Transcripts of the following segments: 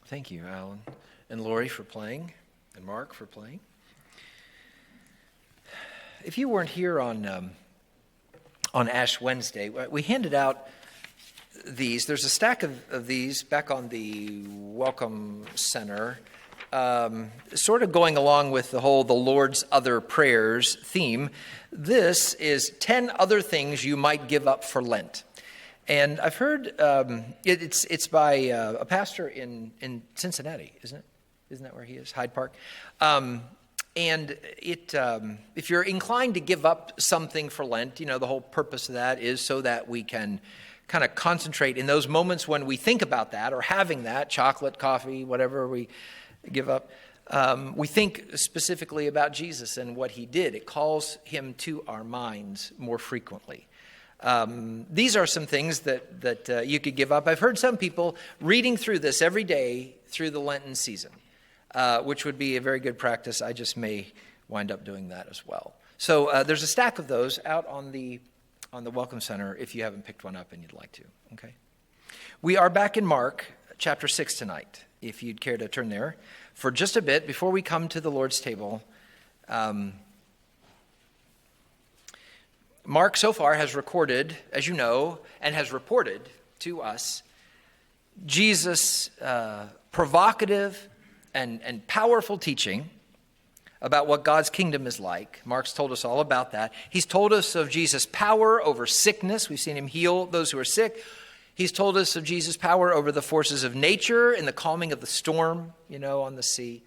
Thank you, Alan and Lori, for playing, and Mark for playing. If you weren't here on Ash Wednesday, we handed out these. There's a stack of these back on the Welcome Center, sort of going along with the Lord's Other Prayers theme. This is 10 other things you might give up for Lent. And I've heard it's by a pastor in Cincinnati, isn't it? Isn't that where he is? Hyde Park. And if you're inclined to give up something for Lent, the whole purpose of that is so that we can kind of concentrate in those moments when we think about that or having that, chocolate, coffee, whatever we give up. We think specifically about Jesus and what he did. It calls him to our minds more frequently. These are some things that you could give up. I've heard some people reading through this every day through the Lenten season, which would be a very good practice. I just may wind up doing that as well. So there's a stack of those out on the Welcome Center if you haven't picked one up and you'd like to. Okay. We are back in Mark chapter 6 tonight, if you'd care to turn there for just a bit before we come to the Lord's table. Mark so far has recorded, as you know, and has reported to us Jesus' provocative and powerful teaching about what God's kingdom is like. Mark's told us all about that. He's told us of Jesus' power over sickness. We've seen him heal those who are sick. He's told us of Jesus' power over the forces of nature in the calming of the storm, on the sea.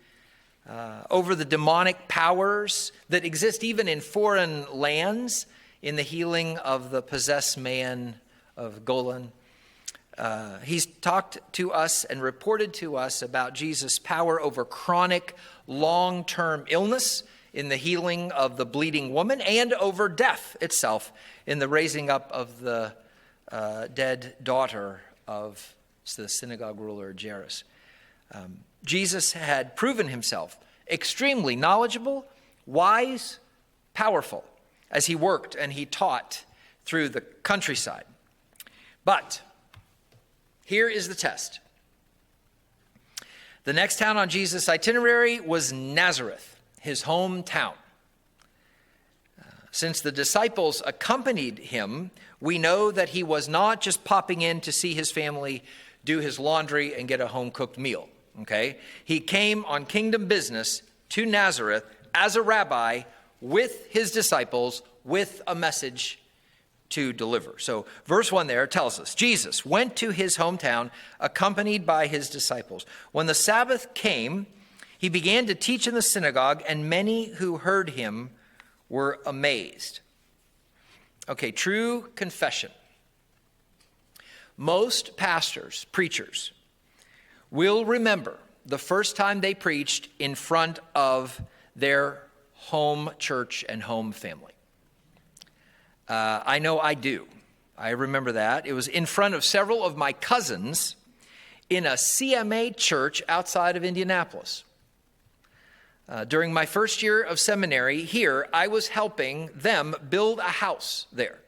Over the demonic powers that exist even in foreign lands, in the healing of the possessed man of Golan. He's talked to us and reported to us about Jesus' power over chronic, long-term illness in the healing of the bleeding woman and over death itself in the raising up of the dead daughter of the synagogue ruler Jairus. Jesus had proven himself extremely knowledgeable, wise, powerful, as he worked and he taught through the countryside. But here is the test. The next town on Jesus' itinerary was Nazareth, his hometown. Since the disciples accompanied him, we know that he was not just popping in to see his family do his laundry and get a home-cooked meal. Okay? He came on kingdom business to Nazareth as a rabbi with his disciples, with a message to deliver. So verse 1 there tells us, Jesus went to his hometown accompanied by his disciples. When the Sabbath came, he began to teach in the synagogue, and many who heard him were amazed. Okay, true confession. Most pastors, preachers, will remember the first time they preached in front of their home church and home family. I know I do. I remember that. It was in front of several of my cousins in a CMA church outside of Indianapolis. During my first year of seminary here, I was helping them build a house there.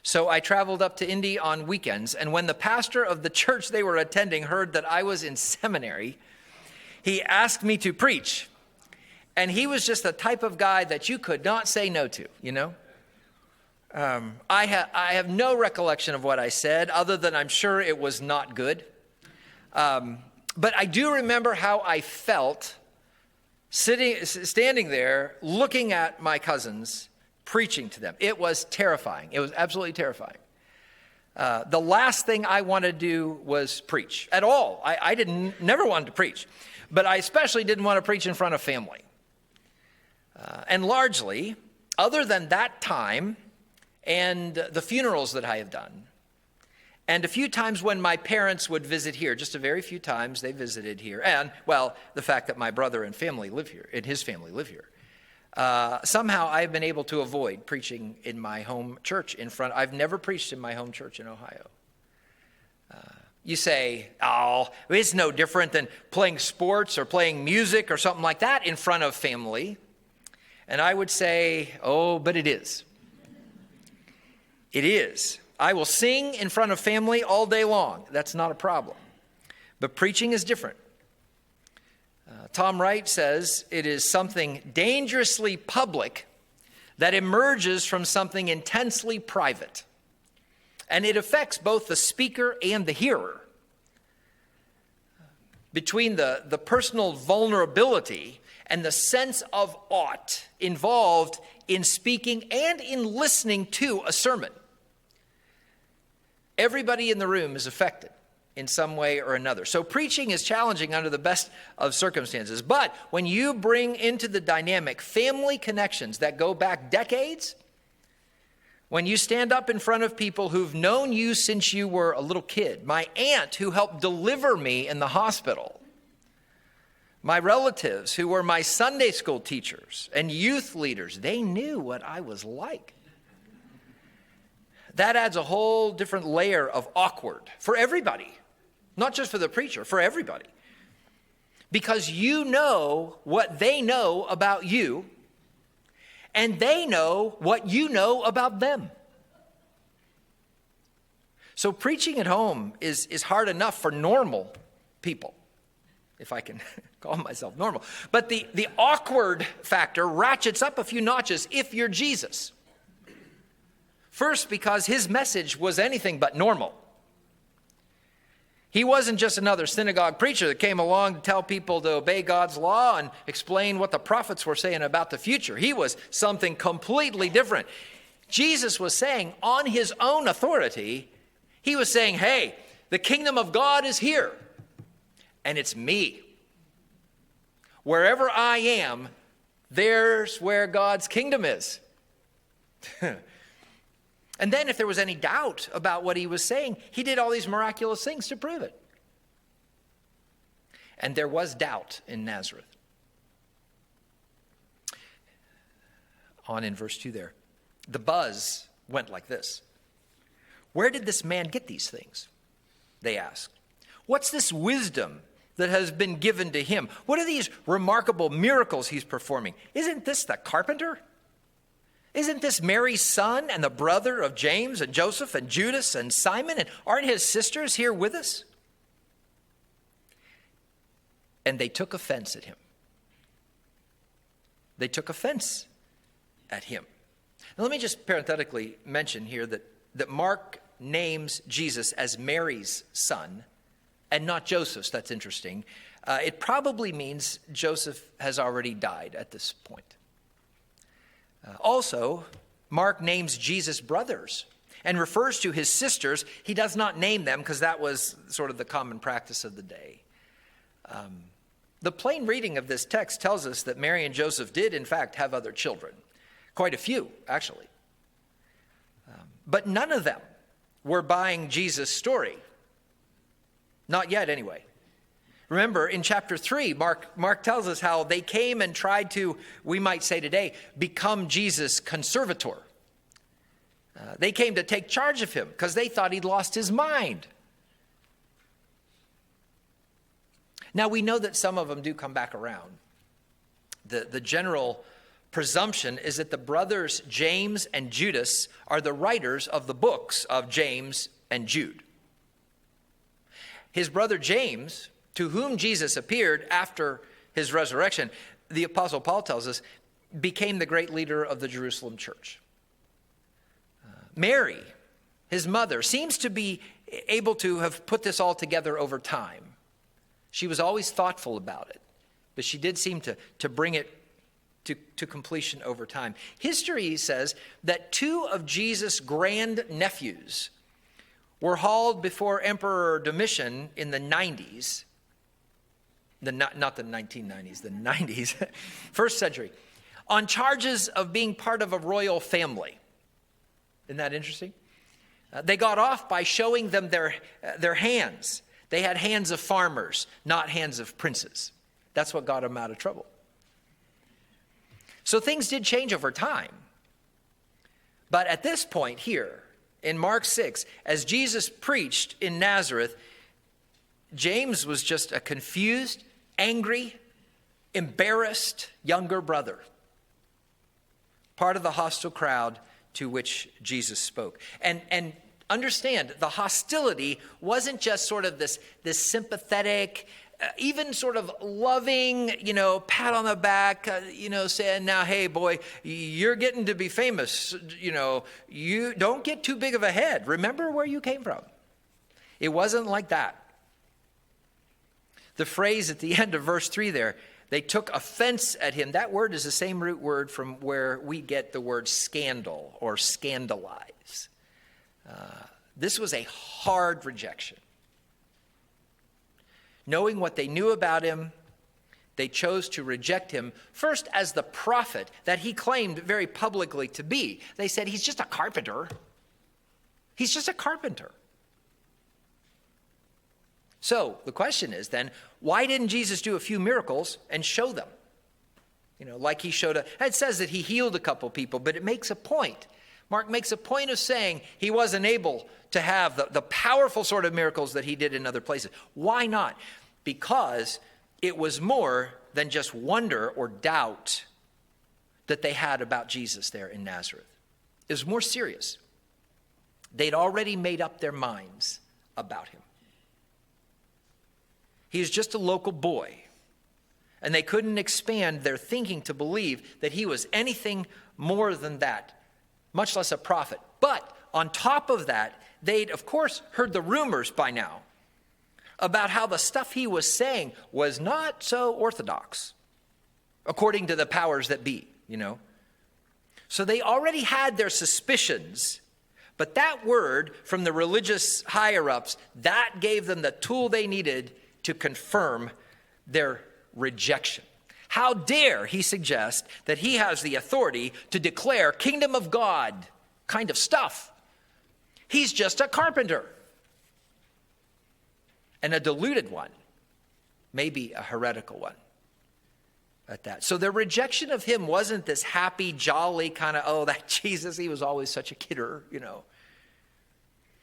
So I traveled up to Indy on weekends, and when the pastor of the church they were attending heard that I was in seminary, he asked me to preach. And he was just the type of guy that you could not say no to, I have no recollection of what I said, other than I'm sure it was not good. But I do remember how I felt standing there, looking at my cousins, preaching to them. It was terrifying. It was absolutely terrifying. The last thing I wanted to do was preach at all. I never wanted to preach, but I especially didn't want to preach in front of family. And largely, other than that time and the funerals that I have done, and a few times when my parents would visit here, just a very few times they visited here, and, the fact that my brother and family live here, and his family live here, somehow I've been able to avoid preaching in my home church in front. I've never preached in my home church in Ohio. You say, it's no different than playing sports or playing music or something like that in front of family. And I would say, but it is. It is. I will sing in front of family all day long. That's not a problem. But preaching is different. Tom Wright says it is something dangerously public that emerges from something intensely private. And it affects both the speaker and the hearer. Between the personal vulnerability and the sense of ought involved in speaking and in listening to a sermon, everybody in the room is affected in some way or another. So preaching is challenging under the best of circumstances. But when you bring into the dynamic family connections that go back decades, when you stand up in front of people who've known you since you were a little kid, my aunt who helped deliver me in the hospital, my relatives who were my Sunday school teachers and youth leaders, they knew what I was like. That adds a whole different layer of awkward for everybody, not just for the preacher, for everybody. Because you know what they know about you, and they know what you know about them. So preaching at home is hard enough for normal people, if I can call myself normal. But the awkward factor ratchets up a few notches if you're Jesus. First, because his message was anything but normal. He wasn't just another synagogue preacher that came along to tell people to obey God's law and explain what the prophets were saying about the future. He was something completely different. Jesus was saying, on his own authority, he was saying, hey, the kingdom of God is here, and it's me. Wherever I am, there's where God's kingdom is. And then if there was any doubt about what he was saying, he did all these miraculous things to prove it. And there was doubt in Nazareth. On in verse 2 there. The buzz went like this. Where did this man get these things? They asked. What's this wisdom that has been given to him? What are these remarkable miracles he's performing? Isn't this the carpenter? Isn't this Mary's son and the brother of James and Joseph and Judas and Simon? And aren't his sisters here with us? And they took offense at him. They took offense at him. Now, let me just parenthetically mention here that Mark names Jesus as Mary's son and not Joseph's. That's interesting. It probably means Joseph has already died at this point. Also, Mark names Jesus' brothers and refers to his sisters. He does not name them because that was sort of the common practice of the day. The plain reading of this text tells us that Mary and Joseph did, in fact, have other children. Quite a few, actually. But none of them were buying Jesus' story. Not yet, anyway. Remember, in chapter 3, Mark tells us how they came and tried to, we might say today, become Jesus' conservator. They came to take charge of him because they thought he'd lost his mind. Now, we know that some of them do come back around. The general presumption is that the brothers James and Judas are the writers of the books of James and Jude. His brother James, to whom Jesus appeared after his resurrection, the Apostle Paul tells us, became the great leader of the Jerusalem church. Mary, his mother, seems to be able to have put this all together over time. She was always thoughtful about it, but she did seem to bring it to completion over time. History says that 2 of Jesus' grand nephews were hauled before Emperor Domitian in the 90s. Not the 1990s, the 90s, first century, on charges of being part of a royal family. Isn't that interesting? They got off by showing them their hands. They had hands of farmers, not hands of princes. That's what got them out of trouble. So things did change over time. But at this point here, in Mark 6, as Jesus preached in Nazareth, James was just a confused, angry, embarrassed younger brother, part of the hostile crowd to which Jesus spoke. And understand, the hostility wasn't just sort of this sympathetic, even sort of loving, pat on the back, saying, now, hey, boy, you're getting to be famous. You don't get too big of a head. Remember where you came from. It wasn't like that. The phrase at the end of verse 3 there, they took offense at him. That word is the same root word from where we get the word scandal or scandalize. This was a hard rejection. Knowing what they knew about him, they chose to reject him, first as the prophet that he claimed very publicly to be. They said, he's just a carpenter. He's just a carpenter. So the question is then, why didn't Jesus do a few miracles and show them? Like he showed it says that he healed a couple people, but it makes a point. Mark makes a point of saying he wasn't able to have the powerful sort of miracles that he did in other places. Why not? Because it was more than just wonder or doubt that they had about Jesus there in Nazareth. It was more serious. They'd already made up their minds about him. He was just a local boy, and they couldn't expand their thinking to believe that he was anything more than that, much less a prophet. But on top of that, they'd, of course, heard the rumors by now about how the stuff he was saying was not so orthodox, according to the powers that be, So they already had their suspicions, but that word from the religious higher-ups, that gave them the tool they needed to confirm their rejection. How dare he suggest that he has the authority to declare kingdom of God kind of stuff? He's just a carpenter. And a deluded one, maybe a heretical one at that. So their rejection of him wasn't this happy, jolly kind of, that Jesus, he was always such a kidder,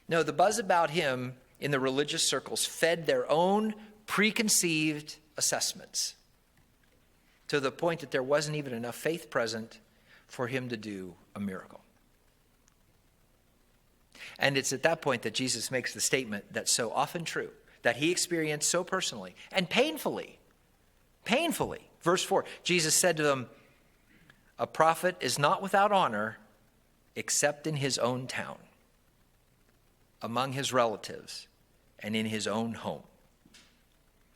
No, the buzz about him in the religious circles fed their own preconceived assessments to the point that there wasn't even enough faith present for him to do a miracle. And it's at that point that Jesus makes the statement that's so often true, that he experienced so personally and painfully. Verse 4, Jesus said to them, a prophet is not without honor except in his own town, among his relatives, and in his own home.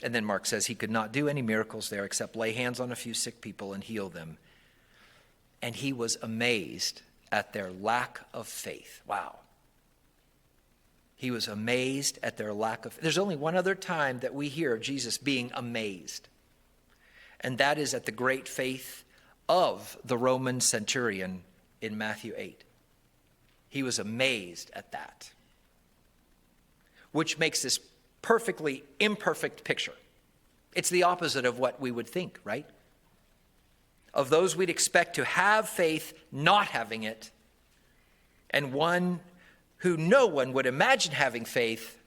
And then Mark says he could not do any miracles there except lay hands on a few sick people and heal them. And he was amazed at their lack of faith. Wow. He was amazed at their lack of faith. There's only one other time that we hear of Jesus being amazed. And that is at the great faith of the Roman centurion in Matthew 8. He was amazed at that. Which makes this perfectly imperfect picture. It's the opposite of what we would think, right? Of those we'd expect to have faith, not having it, and one who no one would imagine having faith,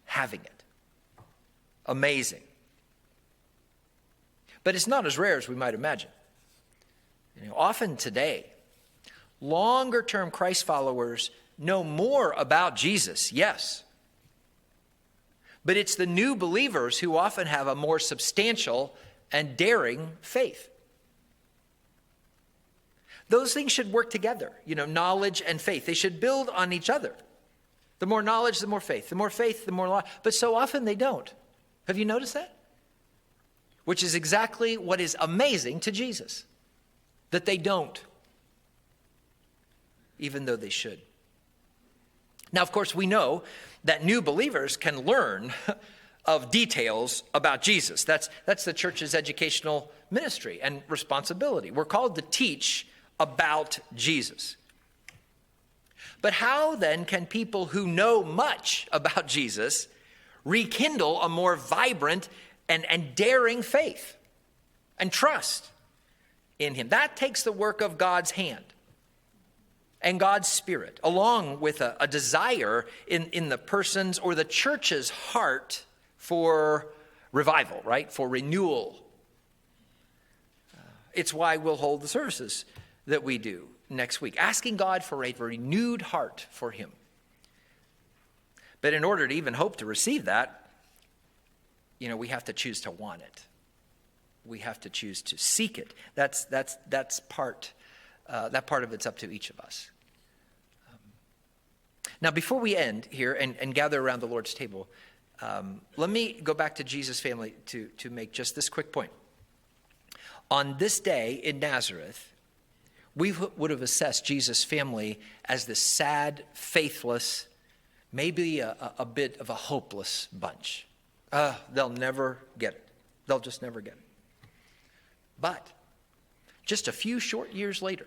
having it. Amazing. But it's not as rare as we might imagine. Often today, longer-term Christ followers know more about Jesus, yes. But it's the new believers who often have a more substantial and daring faith. Those things should work together, knowledge and faith. They should build on each other. The more knowledge, the more faith. The more faith, the more knowledge. But so often they don't. Have you noticed that? Which is exactly what is amazing to Jesus. That they don't. Even though they should. Now, of course, we know that new believers can learn of details about Jesus. That's the church's educational ministry and responsibility. We're called to teach about Jesus. But how then can people who know much about Jesus rekindle a more vibrant and daring faith and trust in him? That takes the work of God's hand and God's Spirit, along with a desire in the person's or the church's heart for revival, right? For renewal. It's why we'll hold the services that we do next week, asking God for a renewed heart for him. But in order to even hope to receive that, we have to choose to want it. We have to choose to seek it. That's part. That part of it's up to each of us. Now, before we end here and gather around the Lord's table, let me go back to Jesus' family to make just this quick point. On this day in Nazareth, we would have assessed Jesus' family as the sad, faithless, maybe a bit of a hopeless bunch. They'll never get it. They'll just never get it. But just a few short years later,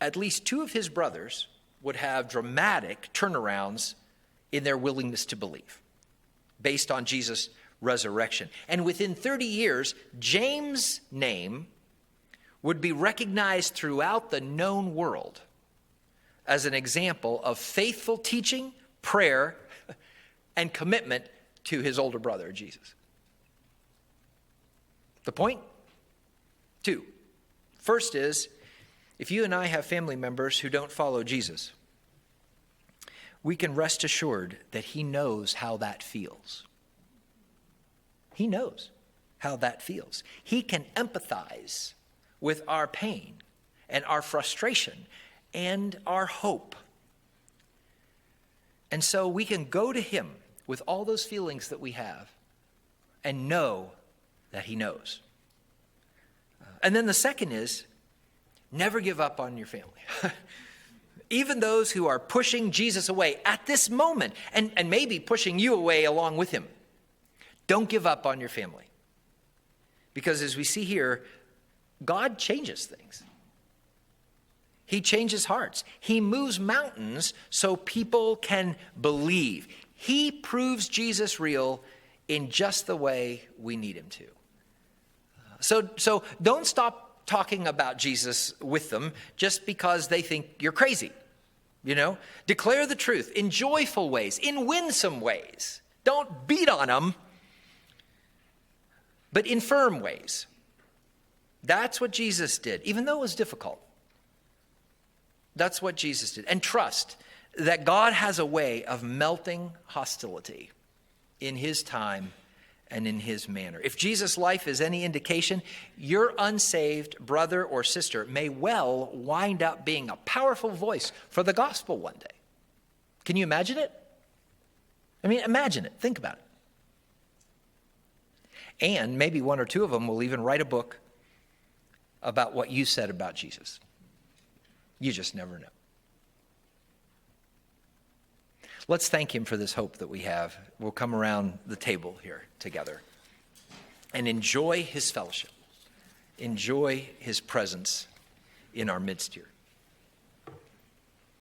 at least two of his brothers would have dramatic turnarounds in their willingness to believe based on Jesus' resurrection. And within 30 years, James' name would be recognized throughout the known world as an example of faithful teaching, prayer, and commitment to his older brother, Jesus. The point? 2. First is, if you and I have family members who don't follow Jesus, we can rest assured that he knows how that feels. He knows how that feels. He can empathize with our pain and our frustration and our hope. And so we can go to him with all those feelings that we have and know that he knows. And then the second is, never give up on your family. Even those who are pushing Jesus away at this moment, and maybe pushing you away along with him. Don't give up on your family. Because as we see here, God changes things. He changes hearts. He moves mountains so people can believe. He proves Jesus real in just the way we need him to. So don't stop talking about Jesus with them just because they think you're crazy. Declare the truth in joyful ways, in winsome ways. Don't beat on them, but in firm ways. That's what Jesus did, even though it was difficult. That's what Jesus did. And trust that God has a way of melting hostility in his time and in his manner. If Jesus' life is any indication, your unsaved brother or sister may well wind up being a powerful voice for the gospel one day. Can you imagine it? Imagine it. Think about it. And maybe one or two of them will even write a book about what you said about Jesus. You just never know. Let's thank him for this hope that we have. We'll come around the table here together and enjoy his fellowship. Enjoy his presence in our midst here.